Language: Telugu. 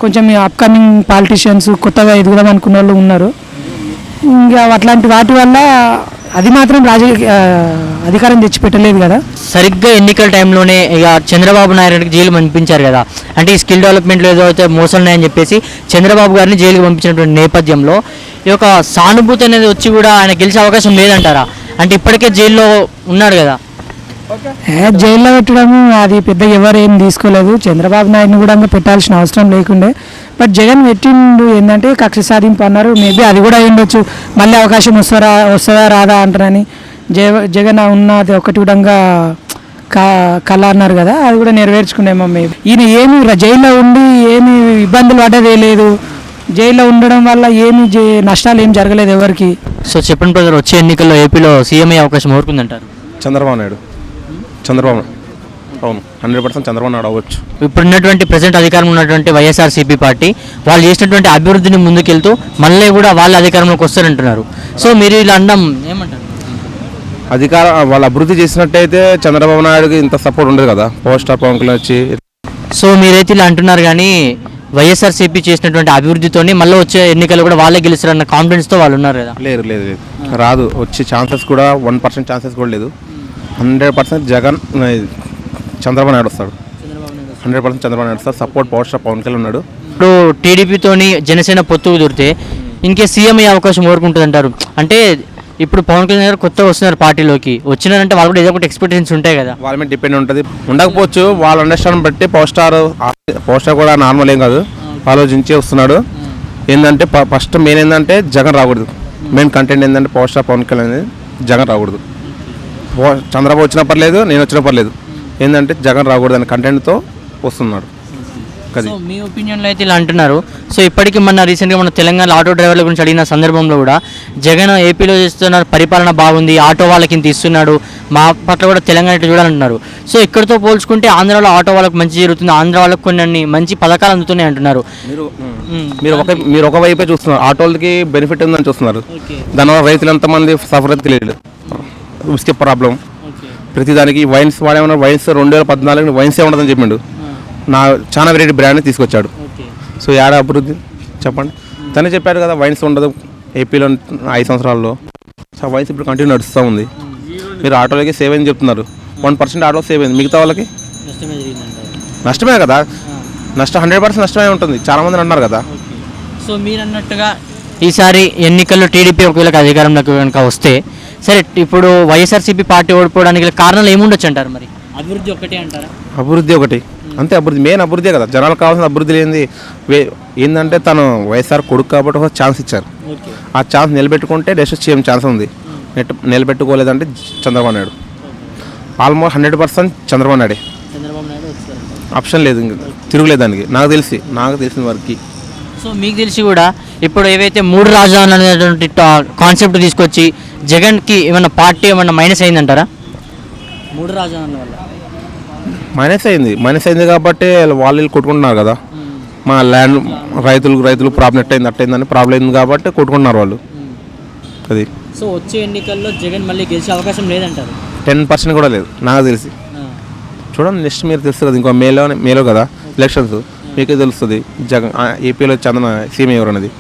కొంచెం అప్కమింగ్ పాలిటీషియన్స్ కొత్తగా ఎదుగుదాం అనుకున్న వాళ్ళు ఉన్నారు. ఇంకా అట్లాంటి వాటి వల్ల అది మాత్రం అధికారం తెచ్చిపెట్టలేదు కదా. సరిగ్గా ఎన్నికల టైంలోనే ఇక చంద్రబాబు నాయుడుకి జైలు పంపించారు కదా. అంటే ఈ స్కిల్ డెవలప్మెంట్లో ఏదో అయితే మోసాలు ఉన్నాయని చెప్పేసి చంద్రబాబు గారిని జైలుకి పంపించినటువంటి నేపథ్యంలో ఈ యొక్క సానుభూతి అనేది వచ్చి కూడా ఆయన గెలిచే అవకాశం లేదంటారా? అంటే ఇప్పటికే జైల్లో ఉన్నాడు కదా. జైల్లో పెట్టడం అది పెద్ద ఎవరు ఏం తీసుకోలేదు. చంద్రబాబు నాయుడుని కూడా పెట్టాల్సిన అవసరం లేకుండే. బట్ జగన్ పెట్టిండు ఏంటంటే కక్ష సాధింపు అన్నారు. మేబీ అది కూడా ఉండొచ్చు. మళ్ళీ అవకాశం వస్తుందా రాదా అంటారని జగన్ ఉన్నది ఒకటి కూడా కళ అన్నారు కదా, అది కూడా నెరవేర్చుకునేమో. మేబీ ఈయన ఏమి జైల్లో ఉండి ఏమి ఇబ్బందులు పడ్డదే లేదు. జైల్లో ఉండడం వల్ల ఏమి నష్టాలు ఏం జరగలేదు ఎవరికి. సో చెప్పండి బ్రదర్, వచ్చే ఎన్నికల్లో ఏపీలో సీఎం అయ్యే అవకాశం ఎవరుకుందంటారు? చంద్రబాబు నాయుడు. అవును, 100% చంద్రబాబు నాయుడు అవ్వచ్చు. ఇప్పుడున్నటువంటి ప్రజెంట్ అధికారంలో ఉన్నటువంటి వైఎస్ఆర్సీపీ పార్టీ వాళ్ళు చేసినటువంటి అభివృద్ధిని ముందుకెళ్తూ మళ్ళీ కూడా వాళ్ళ అధికారంలోకి వస్తారంటున్నారు. సో మీరు ఇలా అనడం ఏమంటారు? వాళ్ళు అభివృద్ధి చేసినట్టయితే చంద్రబాబు నాయుడుకి ఇంత సపోర్ట్ ఉండదు కదా, పవర్ స్టార్ పవన్ కళ్యాణ్ వచ్చి. సో మీరైతే ఇలా అంటున్నారు, కానీ వైఎస్ఆర్సీపీ చేసినటువంటి అభివృద్ధితోనే మళ్ళీ వచ్చే ఎన్నికలు కూడా వాళ్ళే గెలుస్తారన్న కాన్ఫిడెన్స్తో వాళ్ళు ఉన్నారు కదా. లేదు రాదు, వచ్చే ఛాన్సెస్ కూడా 1% ఛాన్సెస్ కూడా లేదు. 100% జగన్ చంద్రబాబు నాయుడు వస్తాడు. 100% చంద్రబాబు నాయుడు వస్తాడు. Support power star Pawan Kalyan ఉన్నాడు. ఇప్పుడు టీడీపీతోని జనసేన పొత్తు కుదిరితే ఇంకే సీఎం అయ్యే అవకాశం కోరుకుంటుంది అంటారు. అంటే ఇప్పుడు పవన్ కళ్యాణ్ గారు కొత్తగా వస్తున్నారు పార్టీలోకి, వచ్చినారంటే వాళ్ళు కూడా ఏదో ఒకటి ఎక్స్పెక్టేషన్స్ ఉంటాయి కదా. వాళ్ళ మీద డిపెండ్ ఉంటుంది, ఉండకపోవచ్చు. వాళ్ళ అండర్స్టాండింగ్ బట్టి పవర్ స్టార్ కూడా నార్మల్ ఏం కాదు, ఆలోచించి వస్తున్నాడు. ఏంటంటే ఫస్ట్ మెయిన్ ఏంటంటే జగన్ రాకూడదు. మెయిన్ కంటెంట్ ఏంటంటే పవర్ స్టార్ పవన్ కళ్యాణ్ అనేది జగన్ రాకూడదు. చంద్రబాబు వచ్చినా పర్లేదు, నేను వచ్చినా పర్లేదు. ఏంటంటే జగన్ రాకూడదు అనే కంటెంట్తో వస్తున్నాడు. మీ ఒపీనియన్లో అయితే ఇలా అంటున్నారు. సో ఇప్పటికీ రీసెంట్గా మన తెలంగాణ ఆటో డ్రైవర్ల గురించి అడిగిన సందర్భంలో కూడా జగన్ ఏపీలో చేస్తున్నారు, పరిపాలన బాగుంది, ఆటో వాళ్ళకి ఇంత ఇస్తున్నాడు, మా పట్ల కూడా తెలంగాణ ఇట్లా చూడాలంటున్నారు. సో ఇక్కడితో పోల్చుకుంటే ఆంధ్రాలో ఆటో వాళ్ళకి మంచి జరుగుతుంది, ఆంధ్ర వాళ్ళకి కొన్ని మంచి పథకాలు అందుతున్నాయి అంటున్నారు. మీరు ఒక వైపే చూస్తున్నారు, ఆటోలకి బెనిఫిట్ ఉందని చూస్తున్నారు. దానివల్ల రైతులు ఎంతమంది సఫర్ అయితే తెలియదు. ఉసుకే ప్రాబ్లం, ప్రతిదానికి వైన్స్ వాడేమన్నా వైన్స్ 2014 వైన్సే ఉండదని చెప్పిండు. చాలా వెరైటీ బ్రాండ్ తీసుకొచ్చాడు. సో ఏడ అభివృద్ధి చెప్పండి? తనే చెప్పాడు కదా వైన్స్ ఉండదు ఏపీలో 5 సంవత్సరాల్లో. సో వైన్స్ ఇప్పుడు కంటిన్యూ నడుస్తూ ఉంది. మీరు ఆటోలకి సేవ్ అయింది చెప్తున్నారు, 1% ఆటో సేవ్ అయింది, మిగతా వాళ్ళకి నష్టమే కదా. 100% నష్టమే ఉంటుంది, చాలామంది అన్నారు కదా. సో మీరు అన్నట్టుగా ఈసారి ఎన్నికల్లో టీడీపీ ఒకవేళ అధికారంలోకి కనుక వస్తే సరే, ఇప్పుడు వైఎస్ఆర్సీపీ పార్టీ ఓడిపోవడానికి కారణాలు ఏముండొచ్చు అంటారు? మరి అభివృద్ధి ఒకటి అంటారా? అభివృద్ధి ఒకటి అంతే, అభివృద్ధి మెయిన్ అభివృద్ధి కదా. జనాలకు కావాల్సిన అభివృద్ధి లేనిది ఏంటంటే తను వైఎస్ఆర్ కొడుకు కాబట్టి ఒక ఛాన్స్ ఇచ్చారు. ఆ ఛాన్స్ నిలబెట్టుకుంటే నెక్స్ట్ సీఎం ఛాన్స్ ఉంది. నిలబెట్టుకోలేదంటే చంద్రబాబు నాయుడు ఆల్మోస్ట్ 100% చంద్రబాబు నాయుడే. ఆప్షన్ లేదు, ఇంకా తిరుగులేదు దానికి. నాకు తెలిసిన వరకు. సో మీకు తెలిసి కూడా ఇప్పుడు ఏవైతే 3 రాజధానులు అనేటువంటి కాన్సెప్ట్ తీసుకొచ్చి జగన్కి ఏమన్నా పార్టీ ఏమన్నా మైనస్ అయిందంటారా? 3 రాజధానుల వల్ల మైనస్ అయింది కాబట్టి వాళ్ళు కొట్టుకుంటున్నారు కదా. మా ల్యాండ్ రైతులు ప్రాబ్లం అట్టయిందని ప్రాబ్లం అయింది కాబట్టి కొట్టుకుంటున్నారు వాళ్ళు. అది సో వచ్చే ఎన్నికల్లో జగన్ మళ్ళీ గెలిచే అవకాశం లేదంటారు? 10% కూడా లేదు నాకు తెలిసి. చూడండి, నెక్స్ట్ మీరు తెలుస్తుంది కదా, ఇంకో మేలో కదా ఎలక్షన్స్, మీకే తెలుస్తుంది జగన్ ఏపీలో సీఎం ఎవరు అనేది.